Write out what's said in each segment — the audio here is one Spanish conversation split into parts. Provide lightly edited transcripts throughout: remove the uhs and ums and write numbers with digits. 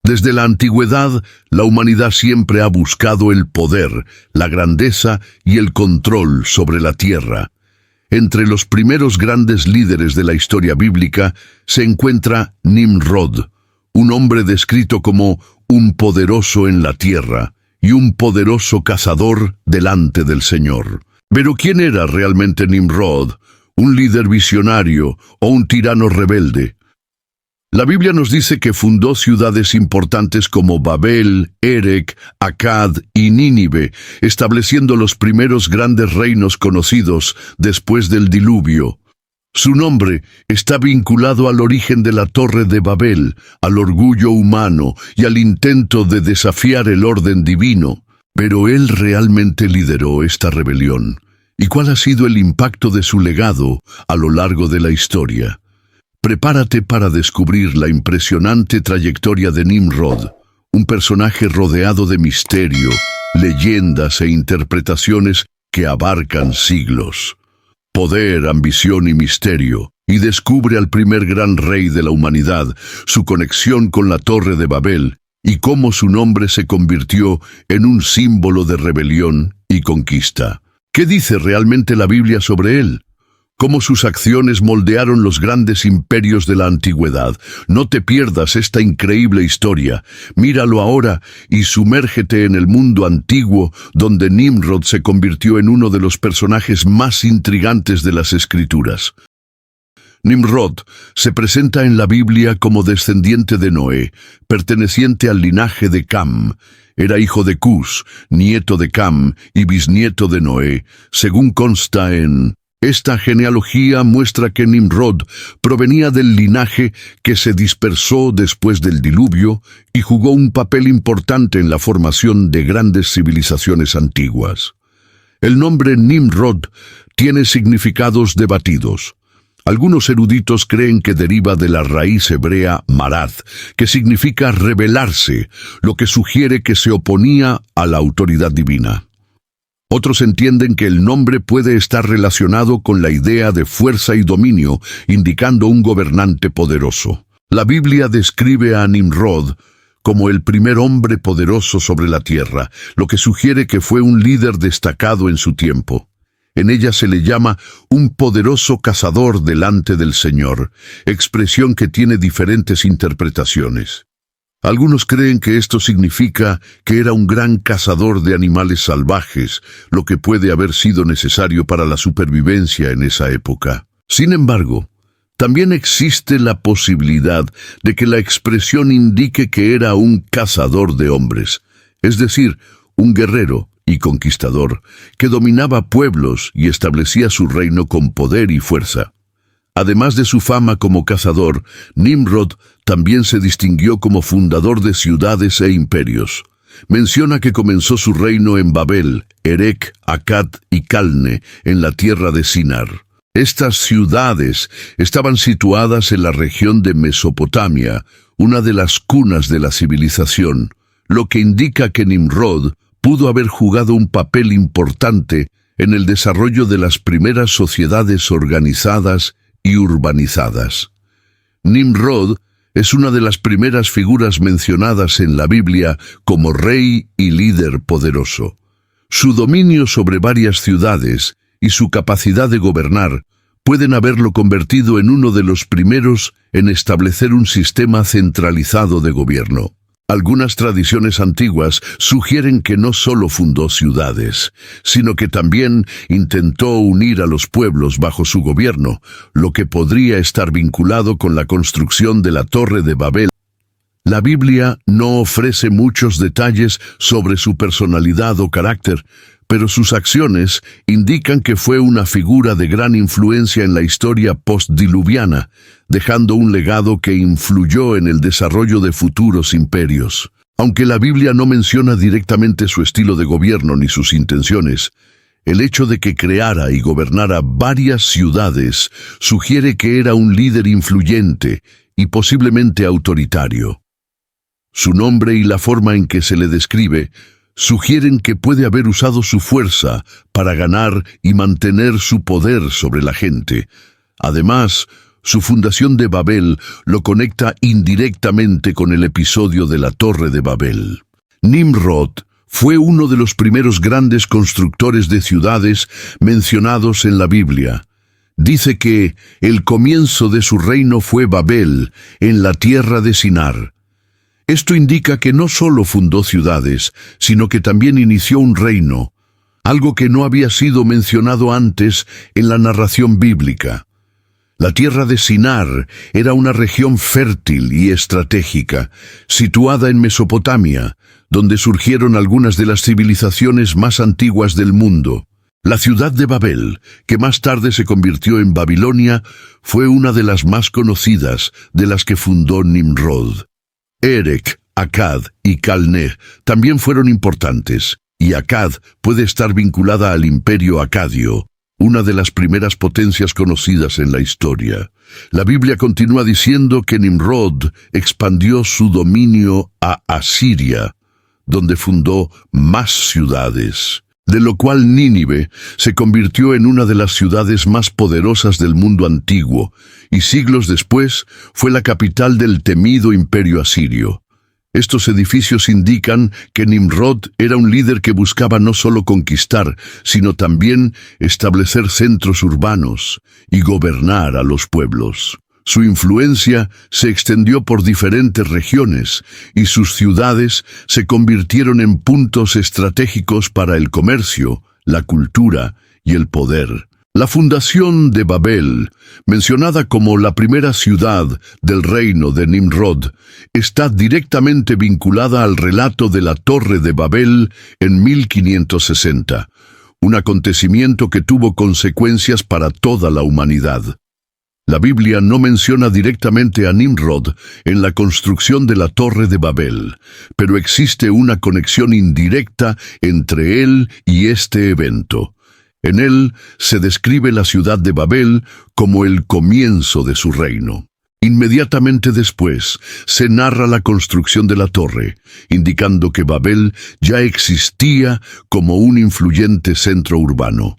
Desde la antigüedad, la humanidad siempre ha buscado el poder, la grandeza y el control sobre la tierra. Entre los primeros grandes líderes de la historia bíblica se encuentra Nimrod, un hombre descrito como un poderoso en la tierra y un poderoso cazador delante del Señor. Pero ¿quién era realmente Nimrod? ¿Un líder visionario o un tirano rebelde? La Biblia nos dice que fundó ciudades importantes como Babel, Erech, Akkad y Nínive, estableciendo los primeros grandes reinos conocidos después del diluvio. Su nombre está vinculado al origen de la Torre de Babel, al orgullo humano y al intento de desafiar el orden divino. Pero él realmente lideró esta rebelión. ¿Y cuál ha sido el impacto de su legado a lo largo de la historia? Prepárate para descubrir la impresionante trayectoria de Nimrod, un personaje rodeado de misterio, leyendas e interpretaciones que abarcan siglos. Poder, ambición y misterio, y descubre al primer gran rey de la humanidad, su conexión con la Torre de Babel, y cómo su nombre se convirtió en un símbolo de rebelión y conquista. ¿Qué dice realmente la Biblia sobre él? Cómo sus acciones moldearon los grandes imperios de la antigüedad. No te pierdas esta increíble historia. Míralo ahora y sumérgete en el mundo antiguo donde Nimrod se convirtió en uno de los personajes más intrigantes de las Escrituras. Nimrod se presenta en la Biblia como descendiente de Noé, perteneciente al linaje de Cam. Era hijo de Cus, nieto de Cam y bisnieto de Noé, según consta en... Esta genealogía muestra que Nimrod provenía del linaje que se dispersó después del diluvio y jugó un papel importante en la formación de grandes civilizaciones antiguas. El nombre Nimrod tiene significados debatidos. Algunos eruditos creen que deriva de la raíz hebrea marad, que significa rebelarse, lo que sugiere que se oponía a la autoridad divina. Otros entienden que el nombre puede estar relacionado con la idea de fuerza y dominio, indicando un gobernante poderoso. La Biblia describe a Nimrod como el primer hombre poderoso sobre la tierra, lo que sugiere que fue un líder destacado en su tiempo. En ella se le llama un poderoso cazador delante del Señor, expresión que tiene diferentes interpretaciones. Algunos creen que esto significa que era un gran cazador de animales salvajes, lo que puede haber sido necesario para la supervivencia en esa época. Sin embargo, también existe la posibilidad de que la expresión indique que era un cazador de hombres, es decir, un guerrero y conquistador que dominaba pueblos y establecía su reino con poder y fuerza. Además de su fama como cazador, Nimrod también se distinguió como fundador de ciudades e imperios. Menciona que comenzó su reino en Babel, Erech, Akkad y Calne, en la tierra de Sinar. Estas ciudades estaban situadas en la región de Mesopotamia, una de las cunas de la civilización, lo que indica que Nimrod pudo haber jugado un papel importante en el desarrollo de las primeras sociedades organizadas y urbanizadas. Nimrod es una de las primeras figuras mencionadas en la Biblia como rey y líder poderoso. Su dominio sobre varias ciudades y su capacidad de gobernar pueden haberlo convertido en uno de los primeros en establecer un sistema centralizado de gobierno. Algunas tradiciones antiguas sugieren que no solo fundó ciudades, sino que también intentó unir a los pueblos bajo su gobierno, lo que podría estar vinculado con la construcción de la Torre de Babel. La Biblia no ofrece muchos detalles sobre su personalidad o carácter, pero sus acciones indican que fue una figura de gran influencia en la historia postdiluviana, dejando un legado que influyó en el desarrollo de futuros imperios. Aunque la Biblia no menciona directamente su estilo de gobierno ni sus intenciones, el hecho de que creara y gobernara varias ciudades sugiere que era un líder influyente y posiblemente autoritario. Su nombre y la forma en que se le describe sugieren que puede haber usado su fuerza para ganar y mantener su poder sobre la gente. Además, Su fundación de Babel lo conecta indirectamente con el episodio de la Torre de Babel. Nimrod fue uno de los primeros grandes constructores de ciudades mencionados en la Biblia. Dice que el comienzo de su reino fue Babel, en la tierra de Sinar. Esto indica que no solo fundó ciudades, sino que también inició un reino, algo que no había sido mencionado antes en la narración bíblica. La tierra de Sinar era una región fértil y estratégica, situada en Mesopotamia, donde surgieron algunas de las civilizaciones más antiguas del mundo. La ciudad de Babel, que más tarde se convirtió en Babilonia, fue una de las más conocidas de las que fundó Nimrod. Erech, Akkad y Calneh también fueron importantes, y Akkad puede estar vinculada al imperio acadio, una de las primeras potencias conocidas en la historia. La Biblia continúa diciendo que Nimrod expandió su dominio a Asiria, donde fundó más ciudades, de lo cual Nínive se convirtió en una de las ciudades más poderosas del mundo antiguo, y siglos después fue la capital del temido imperio asirio. Estos edificios indican que Nimrod era un líder que buscaba no solo conquistar, sino también establecer centros urbanos y gobernar a los pueblos. Su influencia se extendió por diferentes regiones y sus ciudades se convirtieron en puntos estratégicos para el comercio, la cultura y el poder. La fundación de Babel, mencionada como la primera ciudad del reino de Nimrod, está directamente vinculada al relato de la Torre de Babel en 1560, un acontecimiento que tuvo consecuencias para toda la humanidad. La Biblia no menciona directamente a Nimrod en la construcción de la Torre de Babel, pero existe una conexión indirecta entre él y este evento. En él se describe la ciudad de Babel como el comienzo de su reino. Inmediatamente después se narra la construcción de la torre, indicando que Babel ya existía como un influyente centro urbano.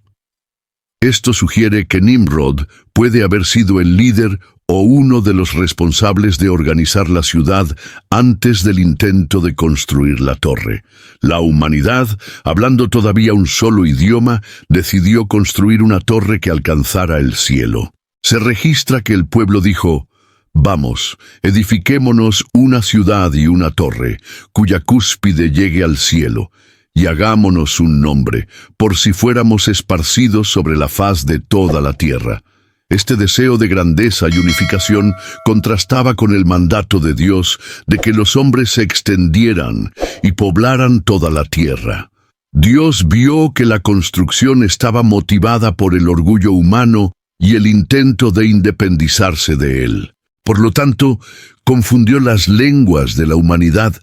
Esto sugiere que Nimrod puede haber sido el líder o uno de los responsables de organizar la ciudad antes del intento de construir la torre. La humanidad, hablando todavía un solo idioma, decidió construir una torre que alcanzara el cielo. Se registra que el pueblo dijo: «Vamos, edifiquémonos una ciudad y una torre, cuya cúspide llegue al cielo, y hagámonos un nombre, por si fuéramos esparcidos sobre la faz de toda la tierra». Este deseo de grandeza y unificación contrastaba con el mandato de Dios de que los hombres se extendieran y poblaran toda la tierra. Dios vio que la construcción estaba motivada por el orgullo humano y el intento de independizarse de él. Por lo tanto, confundió las lenguas de la humanidad,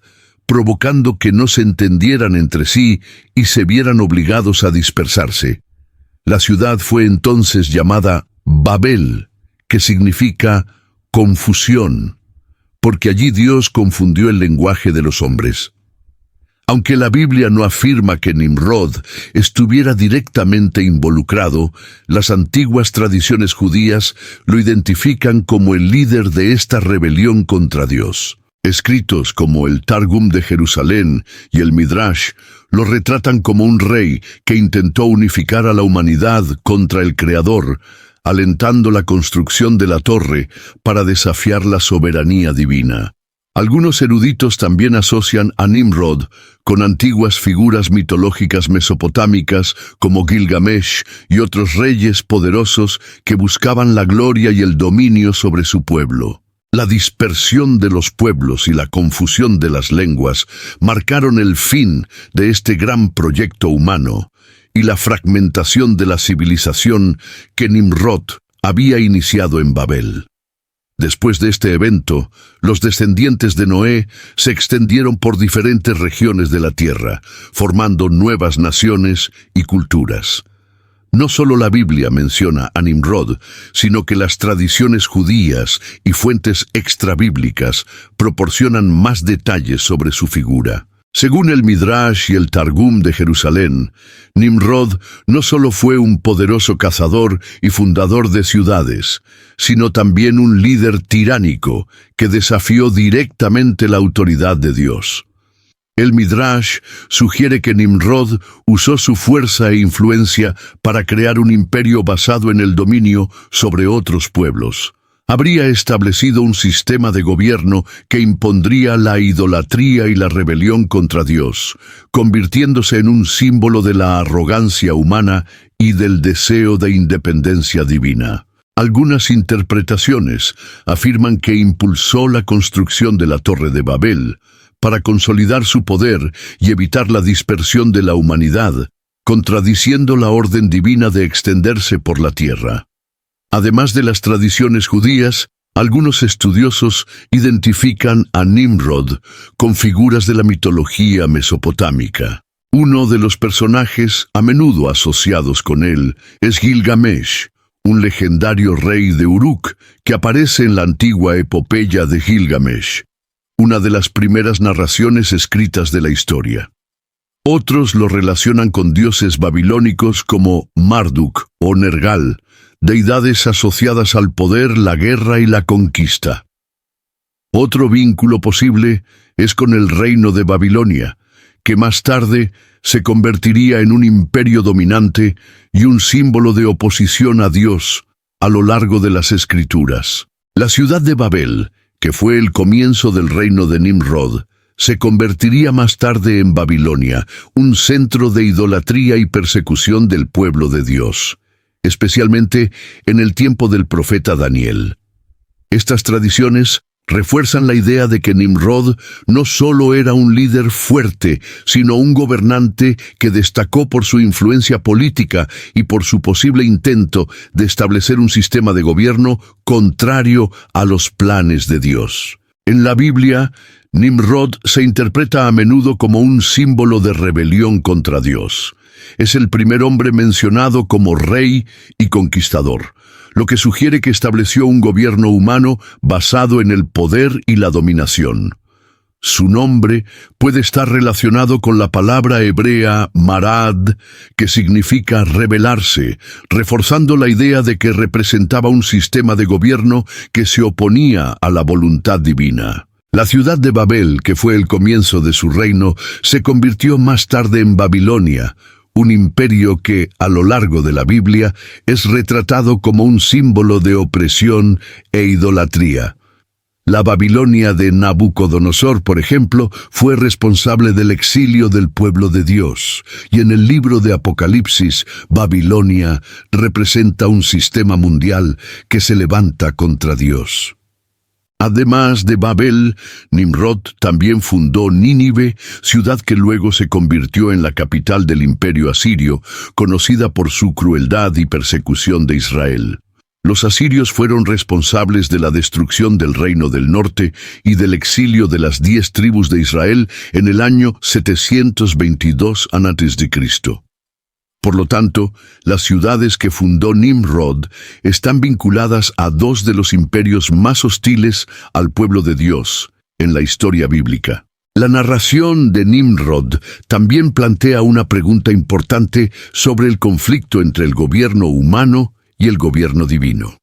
provocando que no se entendieran entre sí y se vieran obligados a dispersarse. La ciudad fue entonces llamada Babel, que significa confusión, porque allí Dios confundió el lenguaje de los hombres. Aunque la Biblia no afirma que Nimrod estuviera directamente involucrado, las antiguas tradiciones judías lo identifican como el líder de esta rebelión contra Dios. Escritos como el Targum de Jerusalén y el Midrash lo retratan como un rey que intentó unificar a la humanidad contra el Creador, alentando la construcción de la torre para desafiar la soberanía divina. Algunos eruditos también asocian a Nimrod con antiguas figuras mitológicas mesopotámicas como Gilgamesh y otros reyes poderosos que buscaban la gloria y el dominio sobre su pueblo. La dispersión de los pueblos y la confusión de las lenguas marcaron el fin de este gran proyecto humano y la fragmentación de la civilización que Nimrod había iniciado en Babel. Después de este evento, los descendientes de Noé se extendieron por diferentes regiones de la tierra, formando nuevas naciones y culturas. No solo la Biblia menciona a Nimrod, sino que las tradiciones judías y fuentes extrabíblicas proporcionan más detalles sobre su figura. Según el Midrash y el Targum de Jerusalén, Nimrod no solo fue un poderoso cazador y fundador de ciudades, sino también un líder tiránico que desafió directamente la autoridad de Dios. El Midrash sugiere que Nimrod usó su fuerza e influencia para crear un imperio basado en el dominio sobre otros pueblos. Habría establecido un sistema de gobierno que impondría la idolatría y la rebelión contra Dios, convirtiéndose en un símbolo de la arrogancia humana y del deseo de independencia divina. Algunas interpretaciones afirman que impulsó la construcción de la Torre de Babel para consolidar su poder y evitar la dispersión de la humanidad, contradiciendo la orden divina de extenderse por la tierra. Además de las tradiciones judías, algunos estudiosos identifican a Nimrod con figuras de la mitología mesopotámica. Uno de los personajes a menudo asociados con él es Gilgamesh, un legendario rey de Uruk que aparece en la antigua epopeya de Gilgamesh, una de las primeras narraciones escritas de la historia. Otros lo relacionan con dioses babilónicos como Marduk o Nergal, deidades asociadas al poder, la guerra y la conquista. Otro vínculo posible es con el reino de Babilonia, que más tarde se convertiría en un imperio dominante y un símbolo de oposición a Dios a lo largo de las Escrituras. La ciudad de Babel, que fue el comienzo del reino de Nimrod, se convertiría más tarde en Babilonia, un centro de idolatría y persecución del pueblo de Dios, especialmente en el tiempo del profeta Daniel. Estas tradiciones refuerzan la idea de que Nimrod no solo era un líder fuerte, sino un gobernante que destacó por su influencia política y por su posible intento de establecer un sistema de gobierno contrario a los planes de Dios. En la Biblia, Nimrod se interpreta a menudo como un símbolo de rebelión contra Dios. Es el primer hombre mencionado como rey y conquistador, lo que sugiere que estableció un gobierno humano basado en el poder y la dominación. Su nombre puede estar relacionado con la palabra hebrea marad, que significa rebelarse, reforzando la idea de que representaba un sistema de gobierno que se oponía a la voluntad divina. La ciudad de Babel, que fue el comienzo de su reino, se convirtió más tarde en Babilonia, un imperio que, a lo largo de la Biblia, es retratado como un símbolo de opresión e idolatría. La Babilonia de Nabucodonosor, por ejemplo, fue responsable del exilio del pueblo de Dios, y en el libro de Apocalipsis, Babilonia representa un sistema mundial que se levanta contra Dios. Además de Babel, Nimrod también fundó Nínive, ciudad que luego se convirtió en la capital del imperio asirio, conocida por su crueldad y persecución de Israel. Los asirios fueron responsables de la destrucción del reino del norte y del exilio de las 10 tribus de Israel en el año 722 a.C. Por lo tanto, las ciudades que fundó Nimrod están vinculadas a 2 de los imperios más hostiles al pueblo de Dios en la historia bíblica. La narración de Nimrod también plantea una pregunta importante sobre el conflicto entre el gobierno humano y el gobierno divino.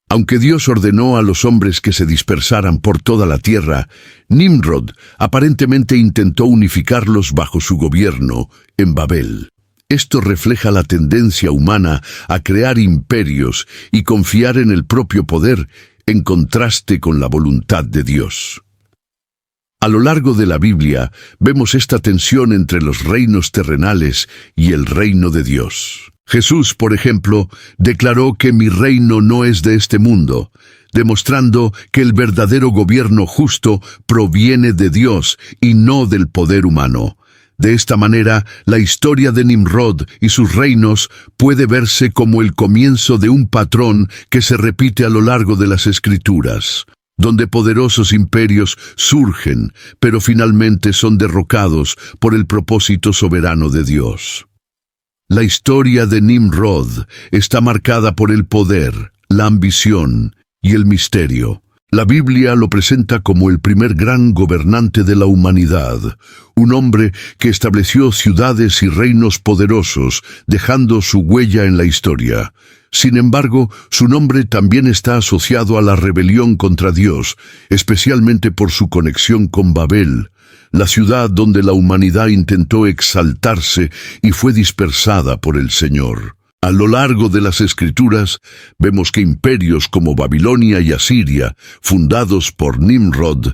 Aunque Dios ordenó a los hombres que se dispersaran por toda la tierra, Nimrod aparentemente intentó unificarlos bajo su gobierno en Babel. Esto refleja la tendencia humana a crear imperios y confiar en el propio poder, en contraste con la voluntad de Dios. A lo largo de la Biblia vemos esta tensión entre los reinos terrenales y el reino de Dios. Jesús, por ejemplo, declaró que mi reino no es de este mundo, demostrando que el verdadero gobierno justo proviene de Dios y no del poder humano. De esta manera, la historia de Nimrod y sus reinos puede verse como el comienzo de un patrón que se repite a lo largo de las Escrituras, donde poderosos imperios surgen, pero finalmente son derrocados por el propósito soberano de Dios. La historia de Nimrod está marcada por el poder, la ambición y el misterio. La Biblia lo presenta como el primer gran gobernante de la humanidad, un hombre que estableció ciudades y reinos poderosos, dejando su huella en la historia. Sin embargo, su nombre también está asociado a la rebelión contra Dios, especialmente por su conexión con Babel, la ciudad donde la humanidad intentó exaltarse y fue dispersada por el Señor. A lo largo de las Escrituras, vemos que imperios como Babilonia y Asiria, fundados por Nimrod,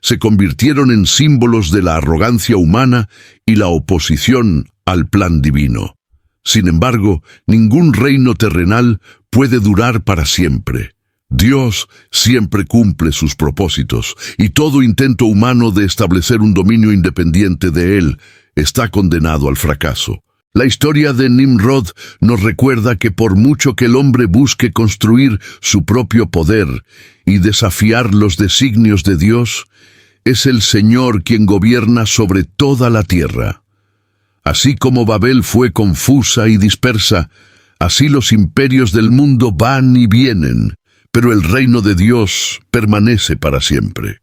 se convirtieron en símbolos de la arrogancia humana y la oposición al plan divino. Sin embargo, ningún reino terrenal puede durar para siempre. Dios siempre cumple sus propósitos, y todo intento humano de establecer un dominio independiente de él está condenado al fracaso. La historia de Nimrod nos recuerda que por mucho que el hombre busque construir su propio poder y desafiar los designios de Dios, es el Señor quien gobierna sobre toda la tierra. Así como Babel fue confusa y dispersa, así los imperios del mundo van y vienen, pero el reino de Dios permanece para siempre.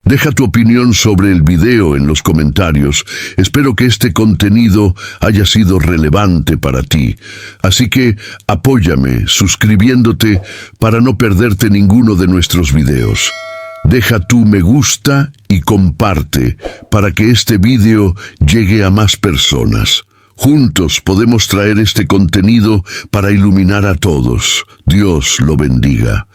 Deja tu opinión sobre el video en los comentarios. Espero que este contenido haya sido relevante para ti. Así que apóyame suscribiéndote para no perderte ninguno de nuestros videos. Deja tu me gusta y comparte para que este video llegue a más personas. Juntos podemos traer este contenido para iluminar a todos. Dios lo bendiga.